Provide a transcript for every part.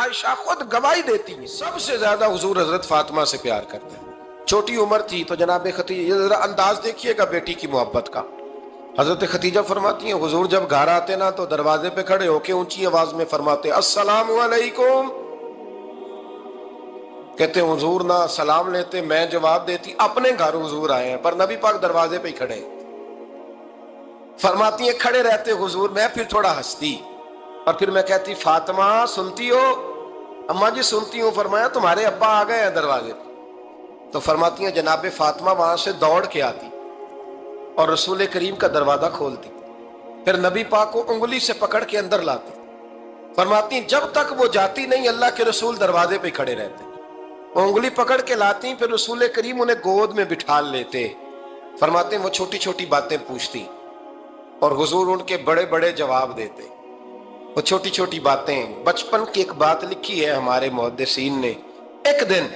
عائشہ خود گواہی دیتی ہیں سب سے زیادہ حضور حضرت فاطمہ سے پیار کرتے ہیں. چھوٹی عمر تھی تو جناب خدیجہ، ذرا انداز دیکھیے گا بیٹی کی محبت کا. حضرت خدیجہ فرماتی ہیں حضور جب گھر آتے نا تو دروازے پہ کھڑے ہو کے اونچی آواز میں فرماتے السلام علیکم. کہتے ہیں حضور نہ سلام لیتے، میں جواب دیتی اپنے گھر حضور آئے ہیں، پر نبی پاک دروازے پہ ہی کھڑے ہیں. فرماتی ہیں کھڑے رہتے حضور، میں پھر تھوڑا ہنستی اور پھر میں کہتی فاطمہ سنتی ہو؟ اماں جی سنتی ہوں. فرمایا تمہارے ابا آ گئے ہیں دروازے پہ. تو فرماتی ہیں جناب فاطمہ وہاں سے دوڑ کے آتی اور رسول کریم کا دروازہ کھولتی، پھر نبی پاک کو انگلی سے پکڑ کے اندر لاتی. فرماتی ہیں جب تک وہ جاتی نہیں اللہ کے رسول دروازے پہ کھڑے رہتے. وہ انگلی پکڑ کے لاتی، پھر رسول کریم انہیں گود میں بٹھا لیتے. فرماتے ہیں وہ چھوٹی چھوٹی باتیں پوچھتی اور حضور ان کے بڑے بڑے جواب دیتے. وہ چھوٹی چھوٹی باتیں، بچپن کی ایک بات لکھی ہے ہمارے محدثین نے. ایک دن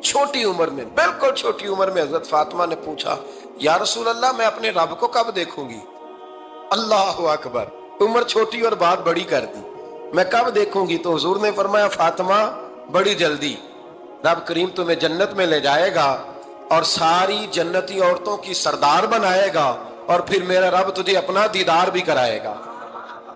چھوٹی عمر میں، بالکل چھوٹی عمر میں حضرت فاطمہ نے پوچھا یا رسول اللہ میں اپنے رب کو کب دیکھوں گی؟ اللہ اکبر، عمر چھوٹی اور بات بڑی کر دی. میں کب دیکھوں گی؟ تو حضور نے فرمایا فاطمہ بڑی جلدی رب کریم تمہیں جنت میں لے جائے گا اور ساری جنتی عورتوں کی سردار بنائے گا اور پھر میرا رب تجھے اپنا دیدار بھی کرائے گا.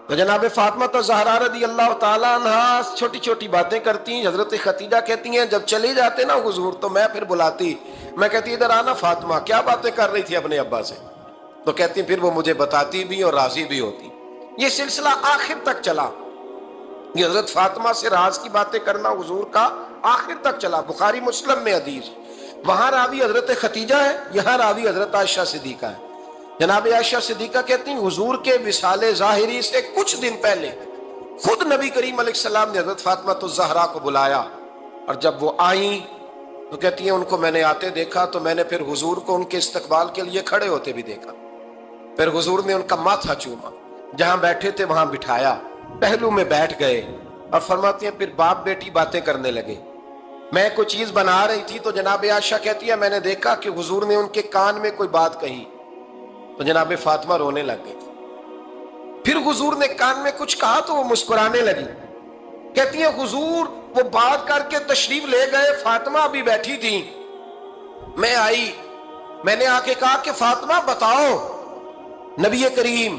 تو جناب فاطمہ الزہرا رضی اللہ تعالیٰ عنہا چھوٹی چھوٹی باتیں کرتی ہیں. حضرت خدیجہ کہتی ہیں جب چلے جاتے نا حضور تو میں پھر بلاتی، میں کہتی ادھر آنا فاطمہ، کیا باتیں کر رہی تھی اپنے ابا سے؟ تو کہتی پھر وہ مجھے بتاتی بھی اور راضی بھی ہوتی. یہ سلسلہ آخر تک چلا. یہ حضرت فاطمہ سے راز کی باتیں کرنا حضور کا آخر تک چلا. بخاری مسلم میں حدیث، وہاں راوی حضرت خدیجہ ہے، یہاں راوی حضرت عائشہ صدیقہ ہے. جناب عائشہ صدیقہ کہتی ہیں حضور کے وصال ظاہری سے کچھ دن پہلے خود نبی کریم علیہ السلام نے حضرت فاطمہ الزہرا کو بلایا، اور جب وہ آئیں تو کہتی ہیں ان کو میں نے آتے دیکھا تو میں نے پھر حضور کو ان کے استقبال کے لیے کھڑے ہوتے بھی دیکھا. پھر حضور نے ان کا ماتھا چوما، جہاں بیٹھے تھے وہاں بٹھایا، پہلو میں بیٹھ گئے اور فرماتی ہیں پھر باپ بیٹی باتیں کرنے لگے. میں کوئی چیز بنا رہی تھی تو جناب عائشہ کہتی ہے میں نے دیکھا کہ حضور نے ان کے کان میں کوئی بات کہی تو جناب فاطمہ رونے لگ گئی. پھر حضور نے کان میں کچھ کہا تو وہ مسکرانے لگی. کہتی ہیں حضور وہ بات کر کے تشریف لے گئے، فاطمہ ابھی بیٹھی تھی، میں آئی، میں نے آ کے کہا کہ فاطمہ بتاؤ نبی کریم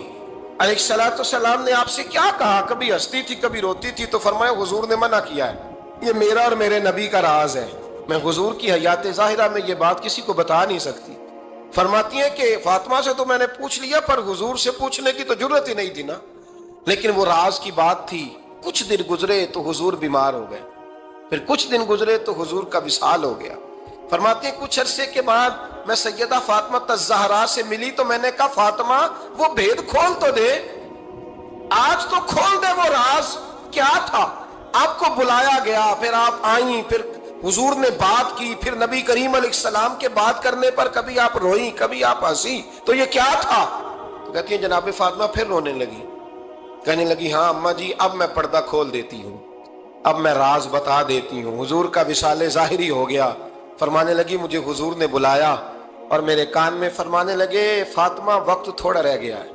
علیہ الصلوۃ والسلام نے آپ سے کیا کہا؟ کبھی ہنستی تھی کبھی روتی تھی. تو فرمایا حضور نے منع کیا ہے، یہ میرا اور میرے نبی کا راز ہے، میں حضور کی حیات ظاہرہ میں یہ بات کسی کو بتا نہیں سکتی. فرماتی ہیں کہ فاطمہ سے تو میں نے پوچھ لیا پر حضور سے پوچھنے کی تو ضرورت ہی نہیں تھی نا، لیکن وہ راز کی بات تھی. کچھ دن گزرے تو حضور بیمار ہو گئے، پھر کچھ دن گزرے تو حضور کا وصال ہو گیا. فرماتی ہیں کچھ عرصے کے بعد میں سیدہ فاطمہ الزہرا سے ملی تو میں نے کہا فاطمہ وہ بھید کھول تو دے، آج تو کھول دے وہ راز کیا تھا. آپ کو بلایا گیا، پھر آپ آئیں، پھر حضور نے بات کی، پھر نبی کریم علیہ السلام کے بات کرنے پر کبھی آپ روئیں کبھی آپ ہنسی، تو یہ کیا تھا؟ تو کہتی ہیں جناب فاطمہ پھر رونے لگی، کہنے لگی ہاں اماں جی اب میں پردہ کھول دیتی ہوں، اب میں راز بتا دیتی ہوں. حضور کا وصال ظاہری ہو گیا. فرمانے لگی مجھے حضور نے بلایا اور میرے کان میں فرمانے لگے فاطمہ وقت تھوڑا رہ گیا ہے،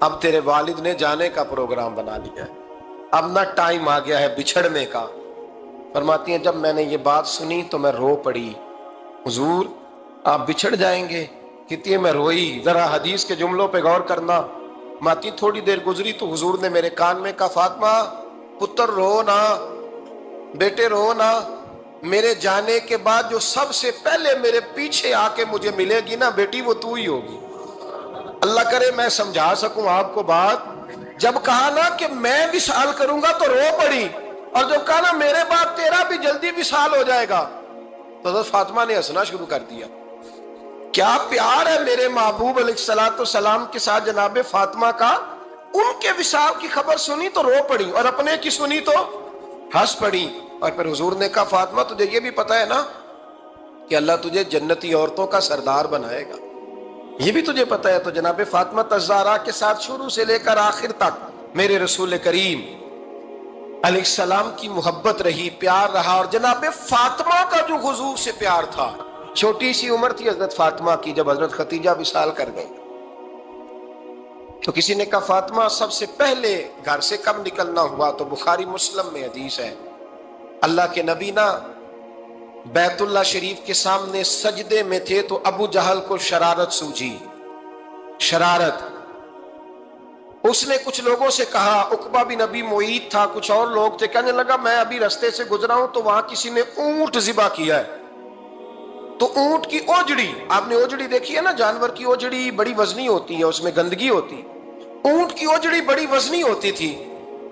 اب تیرے والد نے جانے کا پروگرام بنا لیا ہے، اب نہ ٹائم آ گیا ہے بچھڑنے کا. فرماتی ہیں جب میں نے یہ بات سنی تو میں رو پڑی، حضور آپ بچھڑ جائیں گے؟ کہتی ہے میں روئی. ذرا حدیث کے جملوں پہ غور کرنا. ماتی تھوڑی دیر گزری تو حضور نے میرے کان میں کہا فاطمہ پتر رو نہ، بیٹے رو نہ، میرے جانے کے بعد جو سب سے پہلے میرے پیچھے آ کے مجھے ملے گی نا بیٹی وہ تو ہی ہوگی. اللہ کرے میں سمجھا سکوں آپ کو بات. جب کہا نا کہ میں وصال کروں گا تو رو پڑی، اور جب کہا نا میرے بعد تیرا بھی جلدی وصال ہو جائے گا تو حضرت فاطمہ نے ہنسنا شروع کر دیا. کیا پیار ہے میرے محبوب علیہ الصلوۃ والسلام کے ساتھ جناب فاطمہ کا. ان کے وصال کی خبر سنی تو رو پڑی اور اپنے کی سنی تو ہنس پڑی. اور پھر حضور نے کہا فاطمہ تجھے یہ بھی پتا ہے نا کہ اللہ تجھے جنتی عورتوں کا سردار بنائے گا، یہ بھی تجھے پتا ہے. تو جناب فاطمہ الزہرا کے ساتھ شروع سے لے کر آخر تک میرے رسول کریم علیہ السلام کی محبت رہی، پیار رہا. اور جناب فاطمہ کا جو حضور سے پیار تھا، چھوٹی سی عمر تھی حضرت فاطمہ کی جب حضرت خدیجہ وصال کر گئی. تو کسی نے کہا فاطمہ سب سے پہلے گھر سے کب نکلنا ہوا؟ تو بخاری مسلم میں حدیث ہے، اللہ کے نبی نا بیت اللہ شریف کے سامنے سجدے میں تھے تو ابو جہل کو شرارت سوجھی، شرارت۔ اس نے کچھ لوگوں سے کہا، عقبہ بن ابی معیط تھا، کچھ اور لوگ تھے، کہنے لگا میں ابھی رستے سے گزرا ہوں تو وہاں کسی نے اونٹ ذبح کیا ہے، تو اونٹ کی اوجڑی، آپ نے اوجڑی دیکھی ہے نا، جانور کی اوجڑی بڑی وزنی ہوتی ہے، اس میں گندگی ہوتی، اونٹ کی اوجڑی بڑی وزنی ہوتی تھی۔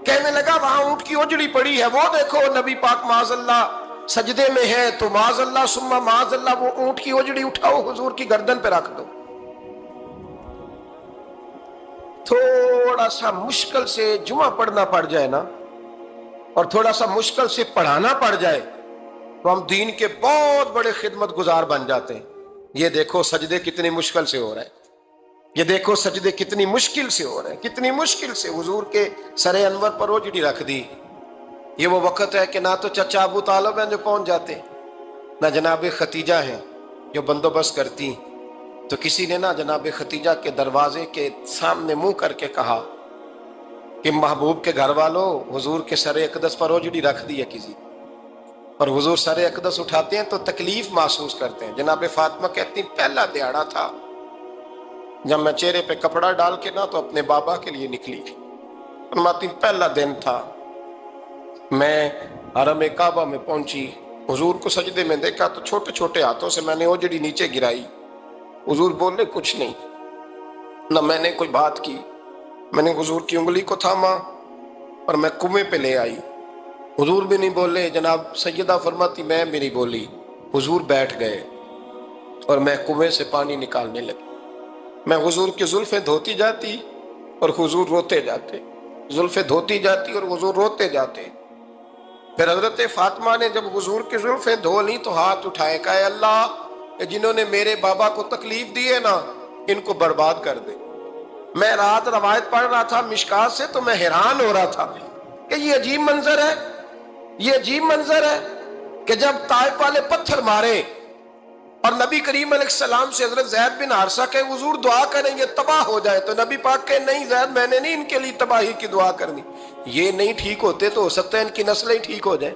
کہنے لگا وہاں اونٹ کی اوجڑی پڑی ہے، وہ دیکھو نبی پاک معاذ اللہ سجدے میں ہے، تو معاذ اللہ ثم معاذ اللہ وہ اونٹ کی اوجڑی اٹھاؤ حضور کی گردن پہ رکھ دو۔ تھوڑا سا مشکل سے جمعہ پڑھنا پڑ جائے نا، اور تھوڑا سا مشکل سے پڑھانا پڑ جائے تو ہم دین کے بہت بڑے خدمت گزار بن جاتے ہیں۔ یہ دیکھو سجدے کتنی مشکل سے ہو رہے ہیں، یہ دیکھو سجدے کتنی مشکل سے ہو رہے ہیں، کتنی مشکل سے حضور کے سر انور پر اوجڑی رکھ دی۔ یہ وہ وقت ہے کہ نہ تو چچا ابو طالب ہیں جو پہنچ جاتے، نہ جناب ختیجہ ہیں جو بندوبست کرتی، تو کسی نے نا جناب ختیجہ کے دروازے کے سامنے منہ کر کے کہا کہ محبوب کے گھر والوں حضور کے سر اقدس پر اوجڑی رکھ دی ہے کسی، اور حضور سر اقدس اٹھاتے ہیں تو تکلیف محسوس کرتے ہیں۔ جناب فاطمہ کہتی پہلا دیہڑا تھا جب میں چہرے پہ کپڑا ڈال کے نا تو اپنے بابا کے لیے نکلی، فرماتی پہلا دن تھا، میں حرم کعبہ میں پہنچی، حضور کو سجدے میں دیکھا تو چھوٹے چھوٹے ہاتھوں سے میں نے اوجڑی نیچے گرائی، حضور بولے کچھ نہیں، نہ میں نے کوئی بات کی، میں نے حضور کی انگلی کو تھاما اور میں کنویں پہ لے آئی، حضور بھی نہیں بولے، جناب سیدہ فرماتی میں بھی نہیں بولی، حضور بیٹھ گئے اور میں کنویں سے پانی نکالنے لگی، میں حضور کی زلفیں دھوتی جاتی اور حضور روتے جاتے، زلفیں دھوتی جاتی اور حضور روتے جاتے۔ پھر حضرت فاطمہ نے جب حضور کی زلفیں دھو لی تو ہاتھ اٹھائے، کہا اللہ جنہوں نے میرے بابا کو تکلیف دی ہے نا ان کو برباد کر دے۔ میں رات روایت پڑھ رہا تھا مشکات سے تو میں حیران ہو رہا تھا کہ یہ عجیب منظر ہے، یہ عجیب منظر ہے کہ جب طائف والے پتھر مارے اور نبی کریم علیہ السلام سے حضرت زید بن حارثہ کہ حضور دعا کریں گے تباہ ہو جائے، تو نبی پاک کہ نہیں زید میں نے نہیں ان کے لیے تباہی کی دعا کرنی، یہ نہیں ٹھیک ہوتے تو ہو سکتا ہے ان کی نسلیں ٹھیک ہو جائیں۔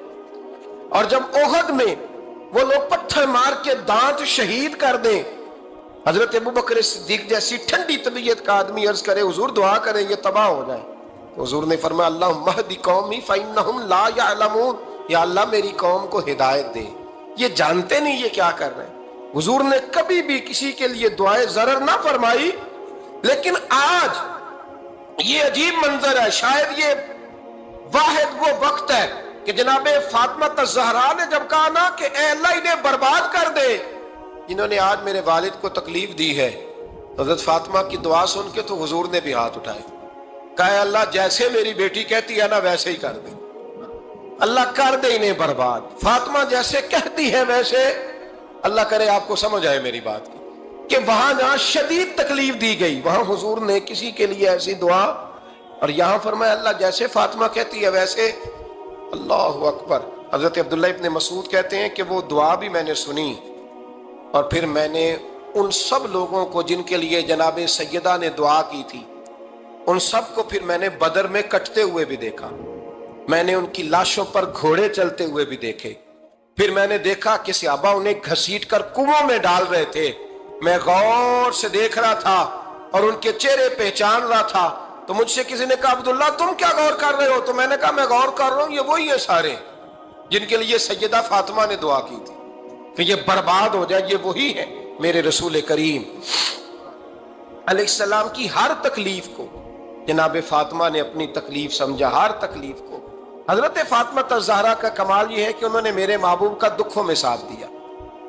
اور جب احد میں وہ لوگ پتھر مار کے دانت شہید کر دیں، حضرت ابوبکر صدیق جیسی ٹھنڈی طبیعت کا آدمی عرض کرے حضور دعا کریں یہ تباہ ہو جائیں، تو حضور نے فرمایا اللہم اہد قومی فإنہم لا یعلمون، یا اللہ میری قوم کو ہدایت دے، یہ جانتے نہیں یہ کیا کر رہے ہیں۔ حضور نے کبھی بھی کسی کے لیے دعائے ضرر نہ فرمائی، لیکن آج یہ عجیب منظر ہے، شاید یہ واحد وہ وقت ہے کہ جناب فاطمہ الزہرا نے جب کہا نا کہ اے اللہ انہیں برباد کر دے جنہوں نے آج میرے والد کو تکلیف دی ہے، حضرت فاطمہ کی دعا سن کے تو حضور نے بھی ہاتھ اٹھائے، کہا اے اللہ جیسے میری بیٹی کہتی ہے نا ویسے ہی کر دے، اللہ کر دے انہیں برباد، فاطمہ جیسے کہتی ہے ویسے، اللہ کرے آپ کو سمجھ آئے میری بات کی کہ وہاں جہاں شدید تکلیف دی گئی وہاں حضور نے کسی کے لیے ایسی دعا، اور یہاں فرمایا اللہ جیسے فاطمہ کہتی ہے ویسے، اللہ اکبر۔ حضرت عبداللہ ابن مسعود کہتے ہیں کہ وہ دعا بھی میں نے سنی، اور پھر میں نے ان سب لوگوں کو جن کے لیے جناب سیدہ نے دعا کی تھی ان سب کو پھر میں نے بدر میں کٹتے ہوئے بھی دیکھا، میں نے ان کی لاشوں پر گھوڑے چلتے ہوئے بھی دیکھے، پھر میں نے دیکھا کہ صحابہ انہیں گھسیٹ کر کنووں میں ڈال رہے تھے، میں غور سے دیکھ رہا تھا اور ان کے چہرے پہچان رہا تھا، تو مجھ سے کسی نے کہا عبداللہ تم کیا غور کر رہے ہو؟ تو میں نے کہا میں غور کر رہا ہوں یہ وہی ہیں سارے جن کے لیے سیدہ فاطمہ نے دعا کی تھی کہ یہ برباد ہو جائے، یہ وہی ہے میرے رسول کریم علیہ السلام کی ہر تکلیف کو جناب فاطمہ نے اپنی تکلیف سمجھا، ہر تکلیف کو۔ حضرت فاطمہ الزہرا کا کمال یہ ہے کہ انہوں نے میرے محبوب کا دکھوں میں ساتھ دیا،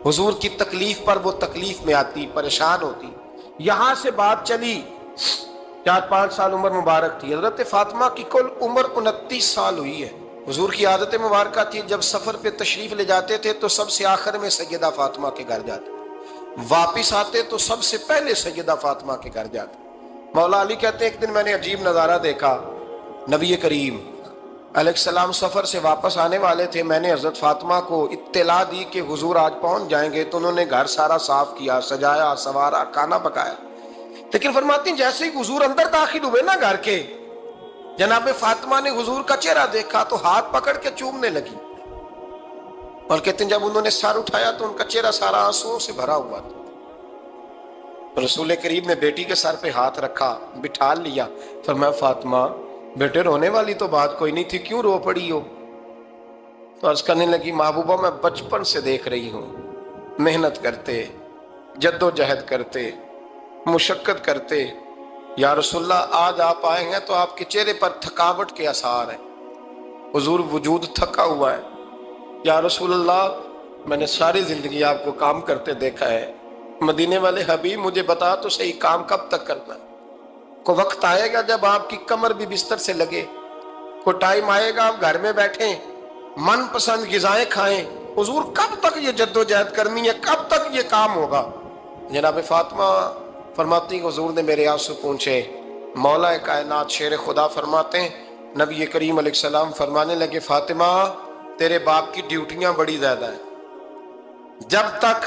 حضور کی تکلیف پر وہ تکلیف میں آتی، پریشان ہوتی۔ یہاں سے بات چلی 4-5 سال عمر مبارک تھی، حضرت فاطمہ کی کل عمر 29 سال ہوئی ہے۔ حضور کی عادت مبارکہ تھی جب سفر پہ تشریف لے جاتے تھے تو سب سے آخر میں سیدہ فاطمہ کے گھر جاتے، واپس آتے تو سب سے پہلے سیدہ فاطمہ کے گھر جاتے۔ مولا علی کہتے ہیں ایک دن میں نے عجیب نظارہ دیکھا، نبی کریم علیہ السلام سفر سے واپس آنے والے تھے، میں نے حضرت فاطمہ کو اطلاع دی کہ حضور آج پہنچ جائیں گے، تو انہوں نے گھر سارا صاف کیا، سجایا، سوارا، کھانا پکایا، لیکن فرماتی ہیں جیسے ہی حضور اندر داخل ہوئے نا گھر کے، جناب فاطمہ نے حضور کا چہرہ دیکھا تو ہاتھ پکڑ کے چومنے لگی، اور کہتے ہیں جب انہوں نے سر اٹھایا تو ان کا چہرہ سارا آنسوؤں سے بھرا ہوا تھا۔ رسول کریم نے بیٹی کے سر پہ ہاتھ رکھا، بٹھا لیا، فرمایا فاطمہ بیٹے رونے والی تو بات کوئی نہیں تھی، کیوں رو پڑی ہو؟ تو عرض کرنے لگی محبوبہ میں بچپن سے دیکھ رہی ہوں، محنت کرتے، جد و جہد کرتے، مشقت کرتے، یا رسول اللہ آج آپ آئے ہیں تو آپ کے چہرے پر تھکاوٹ کے آثار ہیں، حضور وجود تھکا ہوا ہے۔ یا رسول اللہ میں نے ساری زندگی آپ کو کام کرتے دیکھا ہے، مدینے والے حبیب مجھے بتا تو صحیح کام کب تک کرنا ہے؟ کوئی وقت آئے گا جب آپ کی کمر بھی بستر سے لگے، کوئی ٹائم آئے گا آپ گھر میں بیٹھیں من پسند غذائیں کھائیں، حضور کب تک یہ جد و جہد کرنی ہے، کب تک یہ کام ہوگا؟ جناب فاطمہ فرماتی کہ حضور نے میرے آنسو پوچھے۔ مولا کائنات شیر خدا فرماتے ہیں نبی کریم علیہ السلام فرمانے لگے فاطمہ تیرے باپ کی ڈیوٹیاں بڑی زیادہ ہیں، جب تک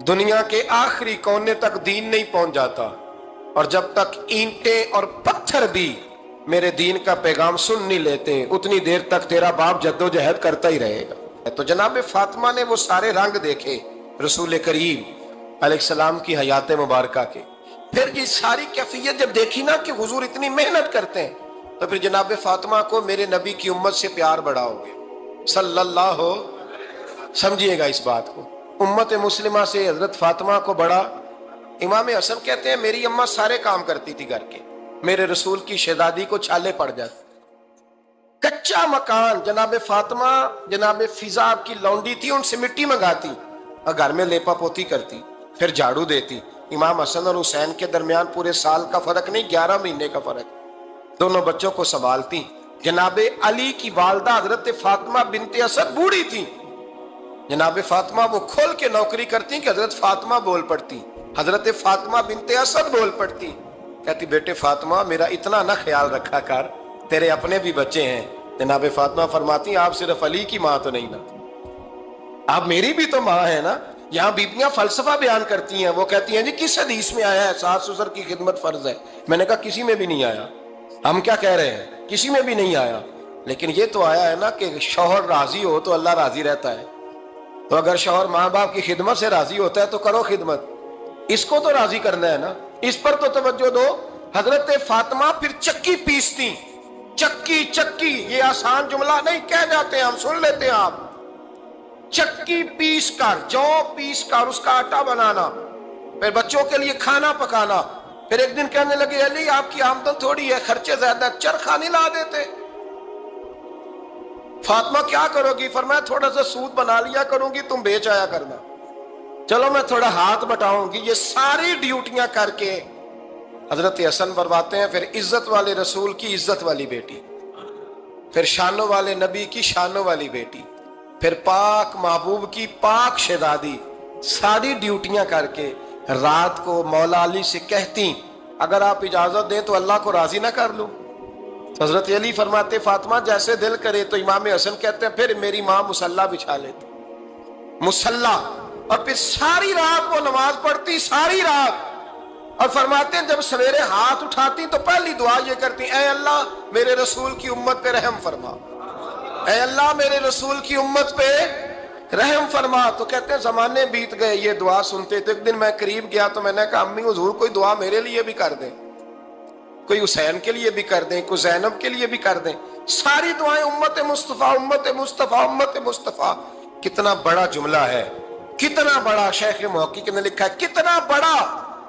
دنیا کے آخری کونے تک دین نہیں پہنچ جاتا، اور جب تک اینٹیں اور پتھر بھی میرے دین کا پیغام سن نہیں لیتے، اتنی دیر تک تیرا باپ جد و جہد کرتا ہی رہے گا۔ تو جناب فاطمہ نے وہ سارے رنگ دیکھے رسول کریم علیہ السلام کی حیات مبارکہ کے، پھر یہ ساری کیفیت جب دیکھی نا کہ حضور اتنی محنت کرتے ہیں، تو پھر جناب فاطمہ کو میرے نبی کی امت سے پیار بڑا ہو گیا صلی اللہ ہو۔ سمجھیے گا اس بات کو، امت مسلمہ سے حضرت فاطمہ کو بڑا۔ امام حسن کہتے ہیں میری اماں سارے کام کرتی تھی گھر کے، میرے رسول کی شہزادی کو چھالے پڑ جاتے، کچا مکان جناب فاطمہ جناب فضا آپ کی لونڈی تھی ان سے مٹی منگاتی اور گھر میں لیپا پوتی کرتی، پھر جھاڑو دیتی۔ امام حسن اور حسین کے درمیان پورے سال کا فرق نہیں، 11 مہینے کا فرق، دونوں بچوں کو سنبھالتی۔ جناب علی کی والدہ حضرت فاطمہ بنت اسد بوڑھی تھی، جناب فاطمہ وہ کھول کے نوکری کرتی کہ حضرت فاطمہ بول پڑتی، حضرت فاطمہ بنت اسد بول پڑتی، کہتی بیٹے فاطمہ میرا اتنا نہ خیال رکھا کر، تیرے اپنے بھی بچے ہیں۔ جناب فاطمہ فرماتی آپ صرف علی کی ماں تو نہیں نا، آپ میری بھی تو ماں ہے نا۔ یہاں بیبیاں فلسفہ بیان کرتی ہیں، وہ کہتی ہیں جی کس حدیث میں آیا ہے ساس سسر کی خدمت فرض ہے؟ میں نے کہا کسی میں بھی نہیں آیا۔ ہم کیا کہہ رہے ہیں؟ کسی میں بھی نہیں آیا، لیکن یہ تو آیا ہے نا کہ شوہر راضی ہو تو اللہ راضی رہتا ہے۔ تو اگر شوہر ماں باپ کی خدمت سے راضی ہوتا ہے تو کرو خدمت، اس کو تو راضی کرنا ہے نا، اس پر تو توجہ دو۔ حضرت فاطمہ پھر چکی پیستی، چکی چکی یہ آسان جملہ نہیں، کہہ جاتے ہیں ہم، سن لیتے ہیں آپ، چکی پیس کر، جو پیس کر اس کا آٹا بنانا، پھر بچوں کے لیے کھانا پکانا۔ پھر ایک دن کہنے لگے علی آپ کی آمدن تھوڑی ہے، خرچے زیادہ، چرخا نہیں لا دیتے؟ فاطمہ کیا کرو گی؟ فرمایا تھوڑا سا سود بنا لیا کروں گی، تم بیچ آیا کرنا، چلو میں تھوڑا ہاتھ بٹاؤں گی۔ یہ ساری ڈیوٹیاں کر کے حضرت حسن فرماتے ہیں پھر عزت والے رسول کی عزت والی بیٹی، پھر شانوں والے نبی کی شانوں والی بیٹی، پھر پاک محبوب کی پاک شہزادی، ساری ڈیوٹیاں کر کے رات کو مولا علی سے کہتی اگر آپ اجازت دیں تو اللہ کو راضی نہ کر لوں؟ حضرت علی فرماتے فاطمہ جیسے دل کرے۔ تو امام حسن کہتے ہیں پھر میری ماں مصلی بچھا لیتی، مصلی، اور پھر ساری رات وہ نماز پڑھتی، ساری رات، اور فرماتے ہیں جب سویرے ہاتھ اٹھاتی تو پہلی دعا یہ کرتی اے اللہ میرے رسول کی امت پہ رحم فرما، اے اللہ میرے رسول کی امت پہ رحم فرما۔ تو کہتے ہیں زمانے بیت گئے یہ دعا سنتے، تو ایک دن میں قریب گیا تو میں نے کہا امی حضور کوئی دعا میرے لیے بھی کر دیں، کوئی حسین کے لیے بھی کر دیں، کوئی زینب کے لیے بھی کر دیں۔ ساری دعائیں امت مصطفیٰ امت مصطفیٰ امت مصطفیٰ۔ کتنا بڑا جملہ ہے، کتنا بڑا، شیخ محقق نے لکھا ہے کتنا بڑا۔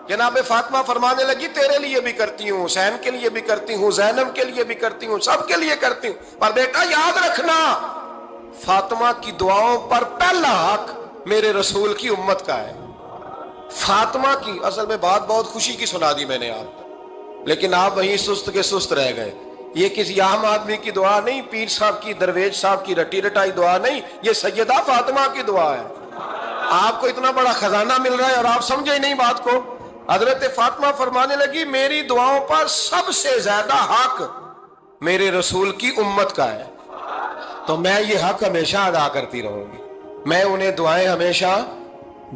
جناب فاطمہ فرمانے لگی تیرے لیے بھی کرتی ہوں، حسین کے لیے بھی کرتی ہوں، زینب کے لیے بھی کرتی ہوں، سب کے لیے کرتی ہوں، پر بیٹا یاد رکھنا فاطمہ کی دعاؤں پر پہلا حق میرے رسول کی امت کا ہے۔ فاطمہ کی اصل میں بات بہت خوشی کی سنا دی میں نے آپ، لیکن آپ وہیں سست کے سست رہ گئے۔ یہ کسی عام آدمی کی دعا نہیں، پیر صاحب کی، درویش صاحب کی رٹی رٹائی دعا نہیں، یہ سیدہ فاطمہ کی دعا ہے۔ آپ کو اتنا بڑا خزانہ مل رہا ہے اور آپ سمجھے ہی نہیں بات کو۔ حضرت فاطمہ فرمانے لگی میری دعاؤں پر سب سے زیادہ حق میرے رسول کی امت کا ہے، تو میں یہ حق ہمیشہ ادا کرتی رہوں گی، میں انہیں دعائیں ہمیشہ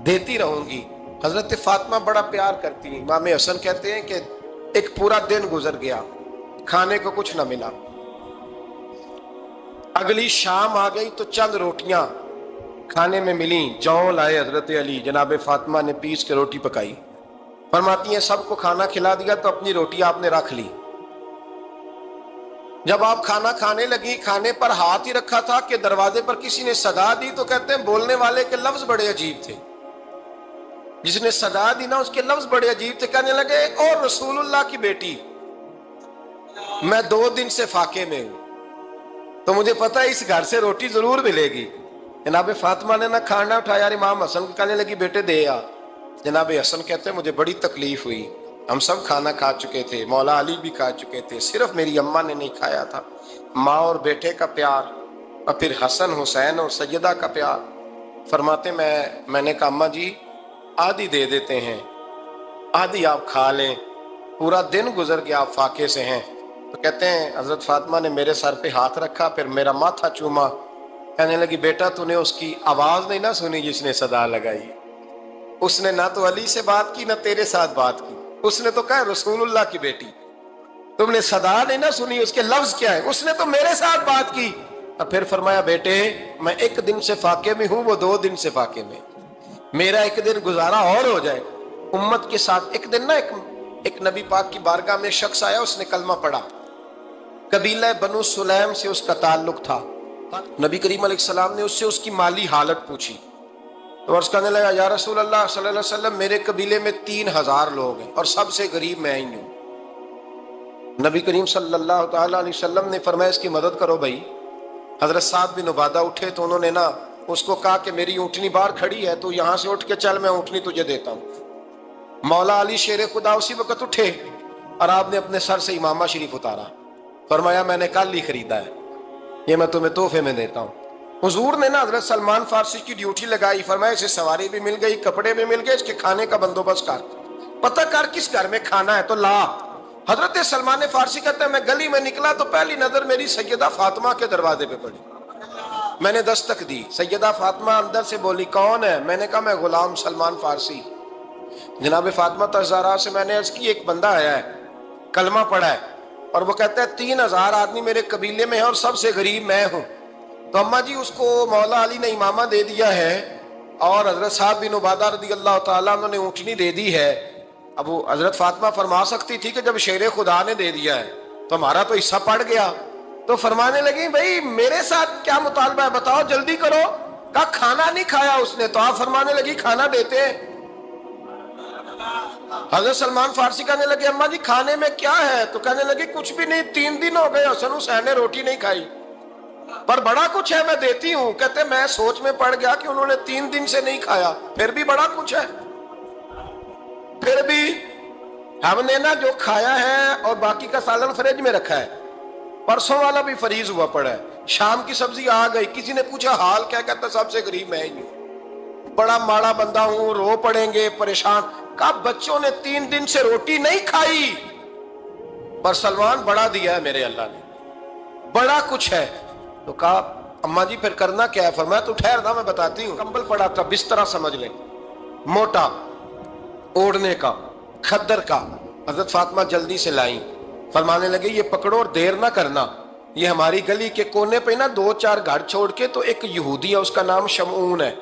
دیتی رہوں گی۔ حضرت فاطمہ بڑا پیار کرتی ہیں. امام حسن کہتے ہیں کہ ایک پورا دن گزر گیا, کھانے کو کچھ نہ ملا. اگلی شام آ گئی تو چند روٹیاں کھانے میں ملیں. جوں لائے حضرت علی, جناب فاطمہ نے پیس کے روٹی پکائی. فرماتی ہیں سب کو کھانا کھلا دیا تو اپنی روٹی آپ نے رکھ لی. جب آپ کھانا کھانے لگی, کھانے پر ہاتھ ہی رکھا تھا کہ دروازے پر کسی نے صدا دی. تو کہتے ہیں بولنے والے کے لفظ بڑے عجیب تھے. جس نے صدا دی نا اس کے لفظ بڑے عجیب تھے. کہنے لگے اور رسول اللہ کی بیٹی, میں 2 دن سے فاقے میں ہوں, تو مجھے پتا ہے اس گھر سے روٹی ضرور ملے گی. جناب فاطمہ نے نہ کھانا اٹھایا. امام حسن کو کہنے لگی بیٹے دے آ. جناب حسن کہتے ہیں مجھے بڑی تکلیف ہوئی. ہم سب کھانا کھا چکے تھے, مولا علی بھی کھا چکے تھے, صرف میری اماں نے نہیں کھایا تھا. ماں اور بیٹے کا پیار, اور پھر حسن حسین اور سیدہ کا پیار. فرماتے میں نے کہا اماں جی آدھی دے دیتے ہیں, آدھی آپ کھا لیں. پورا دن گزر گیا, آپ فاقے سے ہیں. تو کہتے ہیں حضرت فاطمہ نے میرے سر پہ ہاتھ رکھا, پھر میرا ماتھا چوما. کہنے لگی بیٹا تو نے اس کی آواز نہیں نہ سنی جس نے صدا لگائی. اس نے نہ تو علی سے بات کی نہ تیرے ساتھ بات کی. اس نے تو کہا رسول اللہ کی بیٹی. تم نے صدا نہیں نہ سنی, اس کے لفظ کیا ہے. اس نے تو میرے ساتھ بات کی. اور پھر فرمایا بیٹے میں 1 دن سے فاقے میں ہوں, وہ 2 دن سے فاقے میں. میرا 1 دن گزارا اور ہو جائے امت کے ساتھ. ایک دن نا ایک نبی پاک کی بارگاہ میں شخص آیا, اس نے کلمہ پڑھا. قبیلہ بنو سلیم سے اس کا تعلق تھا. نبی کریم علیہ السلام نے اس سے اس کی مالی حالت پوچھی. تو عرض کرنے لگا یا رسول اللہ صلی اللہ علیہ وسلم میرے قبیلے میں 3000 لوگ ہیں اور سب سے غریب میں ہی ہوں. نبی کریم صلی اللہ تعالی علیہ وسلم نے فرمایا اس کی مدد کرو بھائی. حضرت سعد بن عبادہ اٹھے تو انہوں نے نا اس کو کہا کہ میری اونٹنی باہر کھڑی ہے, تو یہاں سے اٹھ کے چل, میں اونٹنی تجھے دیتا ہوں. مولا علی شیر خدا اسی وقت اٹھے اور آپ نے اپنے سر سے امامہ شریف اتارا. فرمایا میں نے کل ہی خریدا ہے, یہ میں تمہیں تحفے میں دیتا ہوں. حضور نے نا حضرت سلمان فارسی کی ڈیوٹی لگائی. فرمایا اسے سواری بھی مل گئی, کپڑے بھی مل گئے, اس کے کھانے کا بندوبست کر, پتہ کر کس گھر میں کھانا ہے تو لا. حضرت سلمان فارسی کہتے ہیں میں گلی میں نکلا تو پہلی نظر میری سیدہ فاطمہ کے دروازے پہ پڑی. میں نے دستک دی, سیدہ فاطمہ اندر سے بولی کون ہے؟ میں نے کہا میں غلام سلمان فارسی. جناب فاطمہ الزہرا سے میں نے عرض کی ایک بندہ آیا ہے, کلمہ پڑھا ہے, اور وہ کہتا ہے 3000 آدمی میرے قبیلے میں ہیں اور سب سے غریب میں ہوں. تو اماں جی اس کو مولا علی نے امامہ دے دیا ہے اور حضرت سعد بن عبادہ رضی اللہ تعالیٰ عنہ نے اونٹنی دے دی ہے. اب وہ حضرت فاطمہ فرما سکتی تھی کہ جب شیر خدا نے دے دیا ہے تو ہمارا تو حصہ پڑ گیا. تو فرمانے لگی بھائی میرے ساتھ کیا مطالبہ ہے بتاؤ, جلدی کرو. کہا کھانا نہیں کھایا اس نے. تو آپ فرمانے لگی کھانا دیتے ہیں. حضرت سلمان فارسی کہنے لگے اماں جی کھانے میں کیا ہے؟ تو کہنے لگی کچھ بھی نہیں, 3 دن ہو گئے حسن حسین نے روٹی نہیں کھائی, پر بڑا کچھ ہے میں دیتی ہوں. کہتے میں سوچ میں پڑ گیا کہ انہوں نے 3 دن سے نہیں کھایا, پھر بھی بڑا کچھ ہے. پھر بھی ہم نے نا جو کھایا ہے اور باقی کا سالن فریج میں رکھا ہے, پرسوں والا بھی فریز ہوا پڑا ہے, شام کی سبزی آ گئی. کسی نے پوچھا حال کیا؟ کہتا سب سے غریب میں ہی ہوں, بڑا ماڑا بندہ ہوں, رو پڑیں گے پریشان. کہا بچوں نے 3 دن سے روٹی نہیں کھائی, پر سلمان بڑا دیا ہے میرے اللہ نے, بڑا کچھ ہے. تو کہا اماں جی پھر کرنا کیا ہے؟ فرمایا تو ٹھہر نا میں بتاتی ہوں. کمبل پڑا تھا, بسترا سمجھ لیں, موٹا اوڑھنے کا, کھدر کا. حضرت فاطمہ جلدی سے لائیں. فرمانے لگے یہ پکڑو اور دیر نہ کرنا. یہ ہماری گلی کے کونے پہ نا 2-4 گھر چھوڑ کے تو ایک یہودی ہے, اس کا نام شمعون ہے.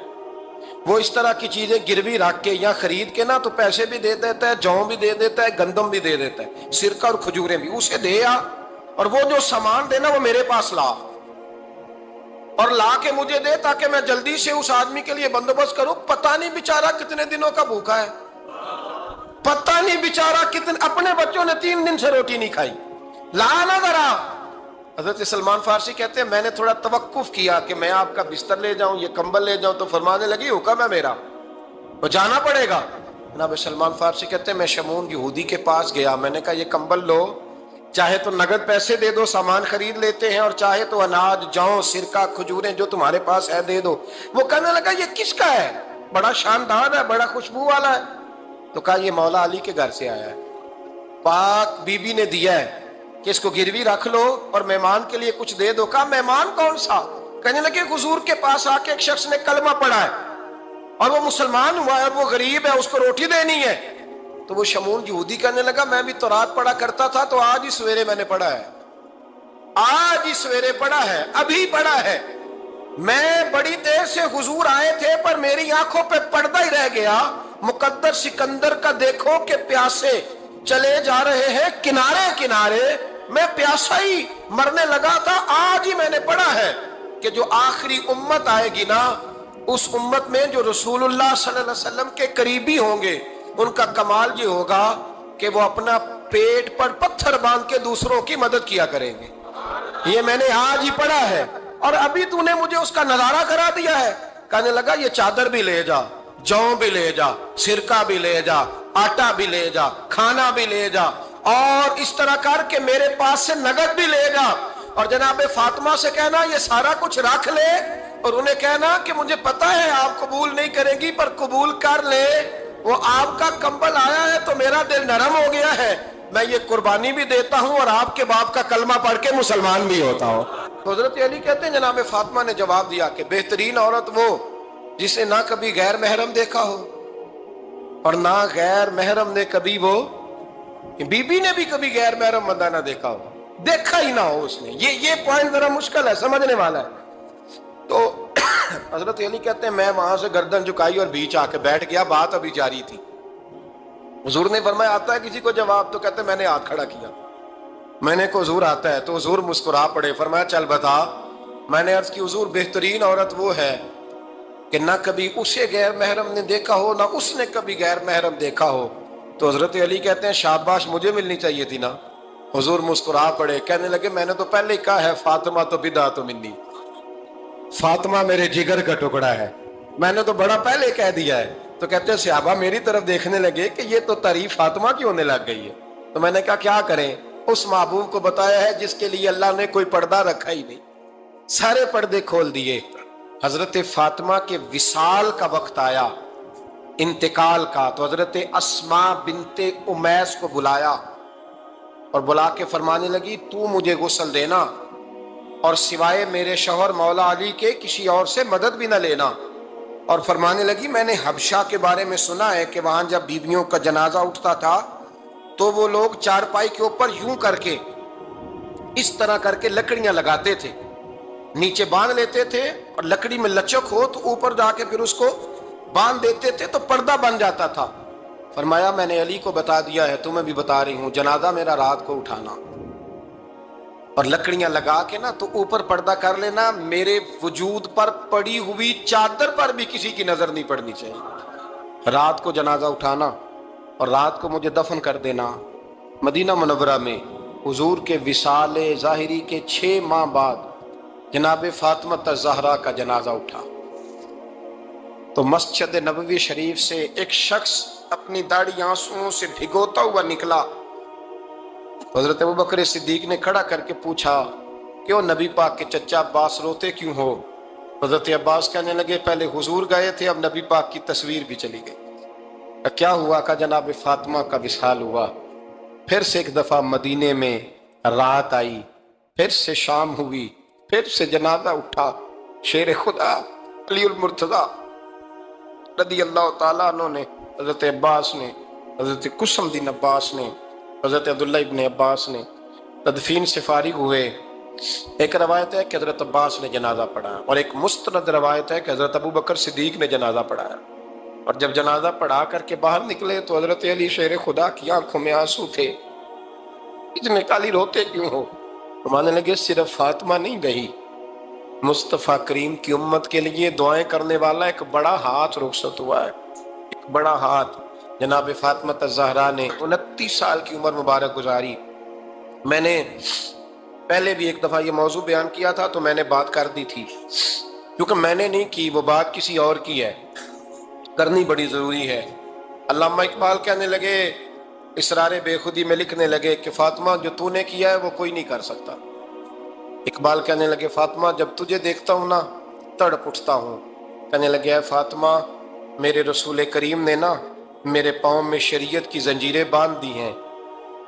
وہ اس طرح کی چیزیں گروی رکھ کے یا خرید کے نا تو پیسے بھی دے دیتا ہے, جوں بھی دے دیتا ہے, گندم بھی دے دیتا ہے, سرکہ اور کھجوریں بھی. اسے دے آ, اور وہ جو سامان دینا وہ میرے پاس لا, اور لا کے مجھے دے تاکہ میں جلدی سے اس آدمی کے لیے بندوبست کروں. پتہ نہیں بیچارہ کتنے دنوں کا بھوکا ہے, پتہ نہیں بیچارہ کتنے, اپنے بچوں نے 3 دن سے روٹی نہیں کھائی. لا نہ ذرا. حضرت سلمان فارسی کہتے ہیں میں نے تھوڑا توقف کیا کہ میں آپ کا بستر لے جاؤں, یہ کمبل لے جاؤں. تو فرمانے لگی حکم ہے میرا, وہ جانا پڑے گا. جناب سلمان فارسی کہتے ہیں میں شمعون یہودی کے پاس گیا, میں نے کہا یہ کمبل لو, چاہے تو نگد پیسے دے دو, سامان خرید لیتے ہیں, اور چاہے تو اناج, جوں, سرکہ, کھجوریں جو تمہارے پاس ہے دے دو. وہ کہنے لگا یہ کس کا ہے؟ بڑا شاندار ہے, بڑا خوشبو والا ہے. تو کہا یہ مولا علی کے گھر سے آیا ہے, پاک بی بی نے دیا ہے کہ اس کو گروی رکھ لو اور مہمان کے لیے کچھ دے دو. کہا مہمان کون سا؟ کہنے لگے حضور کے پاس آ کے ایک شخص نے کلمہ پڑھا ہے, اور وہ مسلمان ہوا ہے اور وہ غریب ہے، اس کو روٹی دینی ہے۔ تو وہ شمون یہودی کہنے لگا میں بھی تورات پڑھا کرتا تھا، تو آج ہی سویرے میں نے پڑھا ہے، آج ہی سویرے پڑھا ہے، ابھی پڑھا ہے، میں بڑی دیر سے حضور آئے تھے پر میری آنکھوں پہ پردہ ہی رہ گیا، مقدر سکندر کا دیکھو کہ پیاسے چلے جا رہے ہیں کنارے کنارے، میں پیاسا ہی مرنے لگا تھا، آج ہی میں نے پڑھا ہے کہ جو آخری امت آئے گی نا، اس امت میں جو رسول اللہ صلی اللہ علیہ وسلم کے قریبی ہوں گے، ان کا کمال یہ ہوگا کہ وہ اپنا پیٹ پر پتھر باندھ کے دوسروں کی مدد کیا کریں گے۔ یہ میں نے آج ہی پڑھا ہے اور ابھی تو نے مجھے اس کا نظارہ کرا دیا ہے۔ کہنے لگا یہ چادر بھی لے جا، جو بھی لے جا، سرکہ بھی لے جا، آٹا بھی لے جا، کھانا بھی لے جا، اور اس طرح کر کے میرے پاس سے نقد بھی لے جا، اور جناب فاطمہ سے کہنا یہ سارا کچھ رکھ لے، اور انہیں کہنا کہ مجھے پتا ہے آپ قبول نہیں کریں گی پر قبول کر لے، وہ آپ کا کمبل آیا ہے تو میرا دل نرم ہو گیا ہے، میں یہ قربانی بھی دیتا ہوں اور آپ کے باپ کا کلمہ پڑھ کے مسلمان بھی ہوتا ہوں۔ حضرت علی کہتے ہیں جناب فاطمہ نے جواب دیا کہ بہترین عورت وہ جسے نہ کبھی غیر محرم دیکھا ہو اور نہ غیر محرم نے کبھی، وہ بی بی نے بھی کبھی غیر محرم بندہ نہ دیکھا ہو، دیکھا ہی نہ ہو اس نے۔ یہ پوائنٹ ذرا مشکل ہے، سمجھنے والا ہے۔ تو حضرت علی کہتے ہیں میں وہاں سے گردن جھکائی اور بیچ آ کے بیٹھ گیا، بات ابھی جاری تھی۔ حضور نے فرمایا آتا ہے کسی کو جواب؟ تو کہتے ہیں میں نے ہاتھ کھڑا کیا، میں نے کو حضور آتا ہے، تو حضور مسکرا پڑے، فرمایا چل بتا۔ میں نے عرض کی حضور بہترین عورت وہ ہے کہ نہ کبھی اسے غیر محرم نے دیکھا ہو نہ اس نے کبھی غیر محرم دیکھا ہو۔ تو حضرت علی کہتے ہیں شاباش، مجھے ملنی چاہیے تھی نا۔ حضور مسکرا پڑے، کہنے لگے میں نے تو پہلے ہی کہا ہے فاطمہ تو بدعت منی، فاطمہ میرے جگر کا ٹکڑا ہے، میں نے تو بڑا پہلے کہہ دیا ہے۔ تو کہتے ہیں صحابہ میری طرف دیکھنے لگے کہ یہ تو تعریف فاطمہ کی ہونے لگ گئی ہے۔ تو میں نے کہا کیا کریں؟ اس محبوب کو بتایا ہے جس کے لیے اللہ نے کوئی پردہ رکھا ہی نہیں، سارے پردے کھول دیے۔ حضرت فاطمہ کے وصال کا وقت آیا، انتقال کا، تو حضرت اسماء بنت امیس کو بلایا اور بلا کے فرمانے لگی تو مجھے غسل دینا اور سوائے میرے شوہر مولا علی کے کسی اور سے مدد بھی نہ لینا۔ اور فرمانے لگی میں نے حبشہ کے بارے میں سنا ہے کہ وہاں جب بیویوں کا جنازہ اٹھتا تھا تو وہ لوگ چارپائی کے اوپر یوں کر کے اس طرح کر کے لکڑیاں لگاتے تھے، نیچے باندھ لیتے تھے اور لکڑی میں لچک ہو تو اوپر جا کے پھر اس کو باندھ دیتے تھے تو پردہ بن جاتا تھا۔ فرمایا میں نے علی کو بتا دیا ہے، تمہیں بھی بتا رہی ہوں، جنازہ میرا رات کو اٹھانا اور لکڑیاں لگا کے نا تو اوپر پردہ کر لینا، میرے وجود پر پڑی ہوئی چادر پر بھی کسی کی نظر نہیں پڑنی چاہیے۔ رات کو جنازہ اٹھانا اور رات کو مجھے دفن کر دینا۔ مدینہ منورہ میں حضور کے وصال ظاہری کے 6 ماہ بعد جناب فاطمہ الزہرا کا جنازہ اٹھا تو مسجد نبوی شریف سے ایک شخص اپنی داڑھی آنسوؤں سے بھگوتا ہوا نکلا۔ حضرت ابوبکر صدیق نے کھڑا کر کے پوچھا کیوں نبی پاک کے چچا عباس روتے کیوں ہو؟ حضرت عباس کہنے لگے پہلے حضور گئے تھے، اب نبی پاک کی تصویر بھی چلی گئی۔ کیا ہوا؟ کہ جناب فاطمہ کا وصال ہوا، پھر سے ایک دفعہ مدینے میں رات آئی، پھر سے شام ہوئی، پھر سے جنازہ اٹھا۔ شیر خدا علی المرتضیٰ رضی اللہ تعالیٰ عنہ نے، حضرت عباس نے، حضرت قسم دین عباس نے، حضرت عبداللہ ابن عباس نے تدفین سے فارغ ہوئے۔ ایک روایت ہے کہ حضرت عباس نے جنازہ پڑھایا اور ایک مستند روایت ہے کہ حضرت ابوبکر صدیق نے جنازہ پڑھایا، اور جب جنازہ پڑھا کر کے باہر نکلے تو حضرت علی شیر خدا کی آنکھوں میں آنسو تھے۔ اتنے کالی روتے کیوں ہو؟ فرمانے لگے صرف فاطمہ نہیں گئی، مصطفیٰ کریم کی امت کے لیے دعائیں کرنے والا ایک بڑا ہاتھ رخصت ہوا ہے، ایک بڑا ہاتھ۔ جناب فاطمہ الزہرا نے 29 سال کی عمر مبارک گزاری۔ میں نے پہلے بھی ایک دفعہ یہ موضوع بیان کیا تھا تو میں نے بات کر دی تھی، کیونکہ میں نے نہیں کی، وہ بات کسی اور کی ہے، کرنی بڑی ضروری ہے۔ علامہ اقبال کہنے لگے، اسرار بے خودی میں لکھنے لگے کہ فاطمہ جو تو نے کیا ہے وہ کوئی نہیں کر سکتا۔ اقبال کہنے لگے فاطمہ جب تجھے دیکھتا ہوں نا تڑپ اٹھتا ہوں۔ کہنے لگے اے فاطمہ میرے رسول کریم نے نا میرے پاؤں میں شریعت کی زنجیریں باندھ دی ہیں،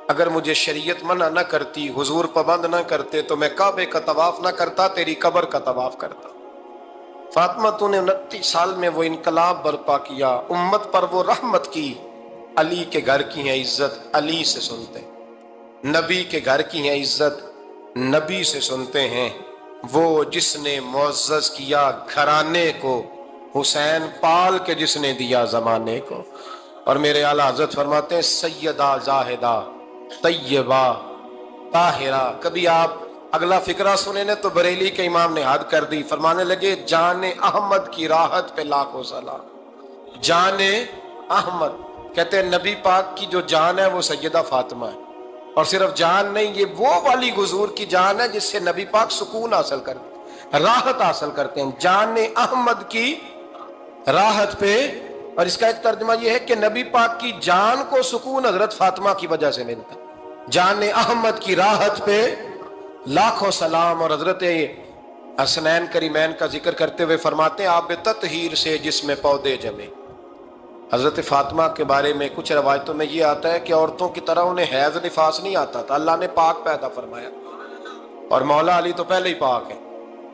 اگر مجھے شریعت منع نہ کرتی، حضور پابند نہ کرتے تو میں کعبے کا طواف نہ کرتا، تیری قبر کا طواف کرتا۔ فاطمہ تو نے 29 سال میں وہ انقلاب برپا کیا، امت پر وہ رحمت کی۔ علی کے گھر کی ہے عزت، علی سے سنتے ہیں۔ نبی کے گھر کی ہے عزت، نبی سے سنتے ہیں۔ وہ جس نے معزز کیا گھرانے کو، حسین پال کے جس نے دیا زمانے کو۔ اور میرے اعلیٰ حضرت فرماتے ہیں سیدہ زاہدہ طیبہ طاہرہ۔ کبھی آپ اگلا فقرہ سنے نے تو بریلی کے امام نے حد کر دی، فرمانے لگے جان احمد کی راحت پہ لاکھوں سلام۔ جان احمد کہتے ہیں نبی پاک کی جو جان ہے وہ سیدہ فاطمہ ہے، اور صرف جان نہیں، یہ وہ والی حضور کی جان ہے جس سے نبی پاک سکون حاصل کرتے ہیں، راحت حاصل کرتے ہیں۔ جان احمد کی راحت پہ، اور اس کا ایک ترجمہ یہ ہے کہ نبی پاک کی جان کو سکون حضرت فاطمہ کی وجہ سے ملتا ہے۔ جان احمد کی راحت پہ لاکھوں سلام۔ اور حضرت حسنین کریمین کا ذکر کرتے ہوئے فرماتے ہیں آب تطہیر سے جس میں پودے جمے۔ حضرت فاطمہ کے بارے میں کچھ روایتوں میں یہ آتا ہے کہ عورتوں کی طرح انہیں حیض نفاس نہیں آتا تھا، اللہ نے پاک پیدا فرمایا، اور مولا علی تو پہلے ہی پاک ہے۔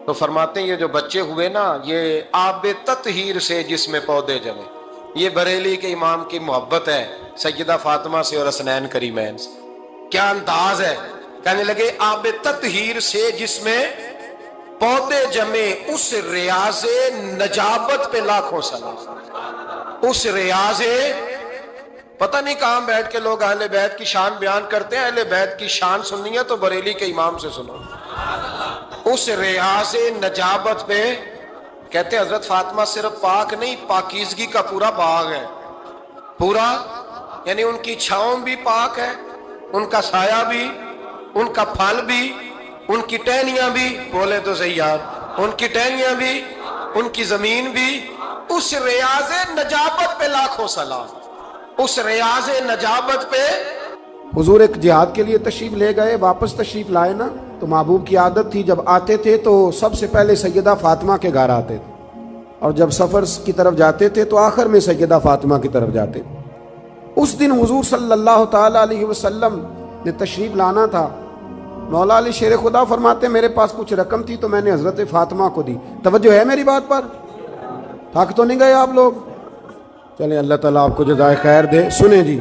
تو فرماتے ہیں یہ جو بچے ہوئے نا، یہ آب تطہیر سے جس میں پودے جمے، یہ بریلی کے امام کی محبت ہے سیدہ فاطمہ سے اور حسنین کریمین سے۔ کیا انداز ہے، کہنے لگے آب تطہیر سے جس میں پودے جمے، اس ریاض نجابت پہ لاکھوں سلام۔ اس ریاض، پتہ نہیں کہاں بیٹھ کے لوگ اہل بیت کی شان بیان کرتے ہیں، اہل بیت کی شان سننی ہے تو بریلی کے امام سے سنو۔ اس ریاض نجابت پہ کہتے ہیں حضرت فاطمہ صرف پاک نہیں، پاکیزگی کا پورا باغ ہے، پورا، یعنی ان کی چھاؤں بھی پاک ہے، ان کا سایہ بھی، ان کا پھل بھی، ان کی ٹہنیاں بھی، بولے تو صحیح یار، ان کی ٹہنیاں بھی، ان کی زمین بھی۔ اس ریاض نجابت پہ لاکھوں سلام، اس ریاض نجابت پہ۔ حضور ایک جہاد کے لیے تشریف لے گئے، واپس تشریف لائے نا، تو محبوب کی عادت تھی جب آتے تھے تو سب سے پہلے سیدہ فاطمہ کے گھر آتے تھے، اور جب سفر کی طرف جاتے تھے تو آخر میں سیدہ فاطمہ کی طرف جاتے تھے۔ اس دن حضور صلی اللہ تعالی علیہ وسلم نے تشریف لانا تھا۔ مولا علی شیر خدا فرماتے میرے پاس کچھ رقم تھی تو میں نے حضرت فاطمہ کو دی۔ توجہ ہے میری بات پر؟ تھک تو نہیں گئے آپ لوگ؟ چلیں اللہ تعالیٰ آپ کو جزائے خیر دے۔ سنیں جی،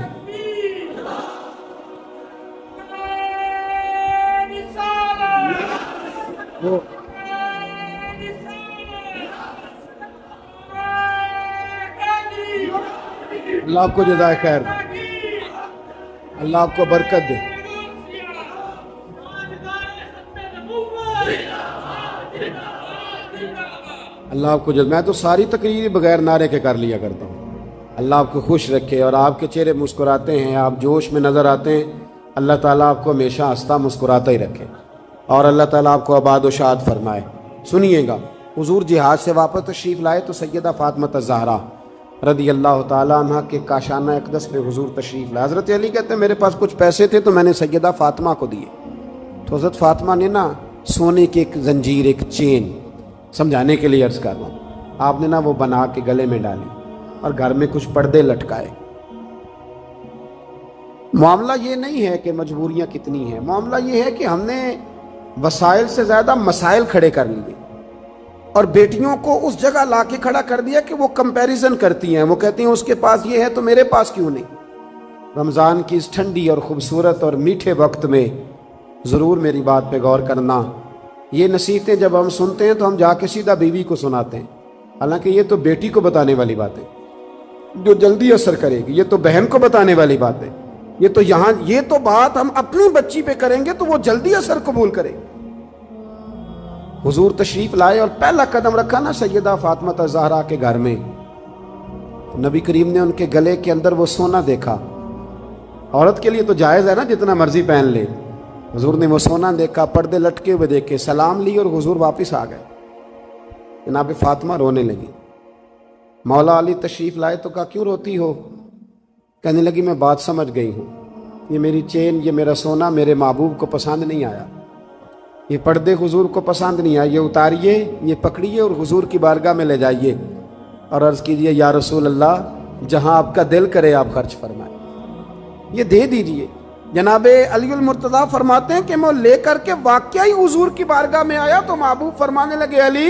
اللہ آپ کو جزائے خیر دے، اللہ آپ کو برکت دے۔ اللہ آپ کو میں تو ساری تقریر بغیر نعرے کے کر لیا کرتا ہوں۔ اللہ آپ کو خوش رکھے، اور آپ کے چہرے مسکراتے ہیں، آپ جوش میں نظر آتے ہیں۔ اللہ تعالیٰ آپ کو ہمیشہ ہنستا مسکراتا ہی رکھے، اور اللہ تعالیٰ آپ کو آباد و شاد فرمائے۔ سنیے گا، حضور جہاد سے واپس تشریف لائے تو سیدہ فاطمہ الزہرا رضی اللہ تعالیٰ عنہ کے کاشانہ اقدس پہ حضور تشریف لائے۔ حضرت علی کہتے ہیں میرے پاس کچھ پیسے تھے تو میں نے سیدہ فاطمہ کو دیے، تو حضرت فاطمہ نے نا سونے کی ایک زنجیر، ایک چین، سمجھانے کے لیے عرض کر رہا ہوں، آپ نے نا وہ بنا کے گلے میں ڈالی اور گھر میں کچھ پردے لٹکائے۔ معاملہ یہ نہیں ہے کہ مجبوریاں کتنی ہیں، معاملہ یہ ہے کہ ہم نے وسائل سے زیادہ مسائل کھڑے کر لیے، اور بیٹیوں کو اس جگہ لا کے کھڑا کر دیا کہ وہ کمپیریزن کرتی ہیں، وہ کہتی ہیں اس کے پاس یہ ہے تو میرے پاس کیوں نہیں۔ رمضان کی اس ٹھنڈی اور خوبصورت اور میٹھے وقت میں ضرور میری بات پہ غور کرنا۔ یہ نصیحتیں جب ہم سنتے ہیں تو ہم جا کے سیدھا بیوی کو سناتے ہیں، حالانکہ یہ تو بیٹی کو بتانے والی بات ہے جو جلدی اثر کرے گی، یہ تو بہن کو بتانے والی بات ہے، یہ تو بات ہم اپنی بچی پہ کریں گے تو وہ جلدی اثر قبول کرے۔ حضور تشریف لائے اور پہلا قدم رکھا نا سیدہ فاطمہ الزہرا کے گھر میں، نبی کریم نے ان کے گلے کے اندر وہ سونا دیکھا۔ عورت کے لیے تو جائز ہے نا جتنا مرضی پہن لے، حضور نے وہ سونا دیکھا، پردے لٹکے ہوئے دیکھے، سلام لی اور حضور واپس آ گئے۔ جناب فاطمہ رونے لگی۔ مولا علی تشریف لائے تو کہا کیوں روتی ہو؟ کہنے لگی میں بات سمجھ گئی ہوں، یہ میری چین، یہ میرا سونا میرے محبوب کو پسند نہیں آیا، یہ پردے حضور کو پسند نہیں آئے، یہ اتاریے، یہ پکڑیے اور حضور کی بارگاہ میں لے جائیے اور عرض کیجئے یا رسول اللہ جہاں آپ کا دل کرے آپ خرچ فرمائیں، یہ دے دیجئے۔ جناب علی المرتضیٰ فرماتے ہیں کہ میں لے کر کے واقعی حضور کی بارگاہ میں آیا تو محبوب فرمانے لگے علی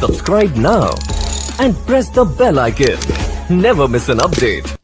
Subscribe now and press the bell icon. Never miss an update.